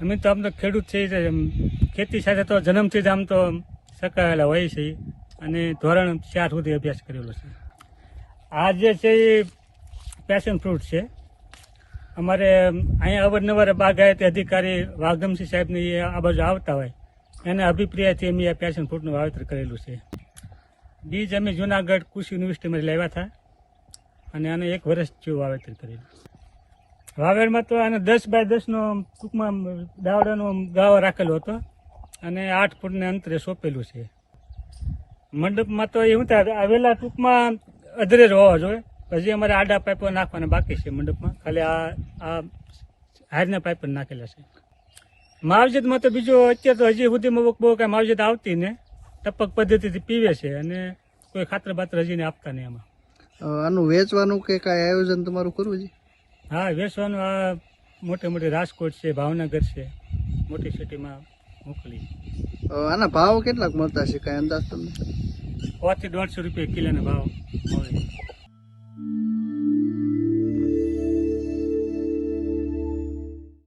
અમે તો આમ તો ખેડૂત છે, ખેતી સાથે તો જન્મથી જ આમ તો સંકળાયેલા હોય છે અને ધોરણ 4 સુધી અભ્યાસ કરેલો છે. આ જે છે એ પેશન ફ્રૂટ છે. અમારે અહીંયા અવારનવાર બાગાયતી અધિકારી વાઘમસિંહ સાહેબને આ બાજુ આવતા હોય એના અભિપ્રાયથી અમે આ પેશન ફ્રૂટનું વાવેતર કરેલું છે. બીજ અમે જુનાગઢ કૃષિ યુનિવર્સિટીમાં લાવ્યા હતા અને આને 1 વર્ષ જેવું વાવેતર કરેલું. વાવેતરમાં તો આને 10 બાય 10નો ટૂંકમાં દાવડાનો ગાળો રાખેલો હતો અને 8 ફૂટને અંતરે સોંપેલું છે. મંડપમાં તો એવું થાય આવેલા ટૂંકમાં અધરે જ હોવા જોઈએ. હજી અમારે આડા પાઇપો નાખવાના બાકી છે મંડપમાં, ખાલી આ હારના પાઇપ નાખેલા છે. માવજતમાં તો બીજું અત્યારે તો હજી સુધીમાં બહુ કાંઈ માવજત આવતી ને, ટપક પદ્ધતિથી પીવે છે અને કોઈ ખાતર બાતર હજી ને આપતા નહીં. આમાં આનું વેચવાનું કે કાંઈ આયોજન તમારું કરવું છે? હા, વેચવાનું આ મોટી રાજકોટ છે, ભાવનગર છે, મોટી સિટીમાં મોકલી. આના ભાવ કેટલાક મળતા છે, કાંઈ અંદાજ તમને? 100 થી 150 રૂપિયા કિલોના ભાવ મળે.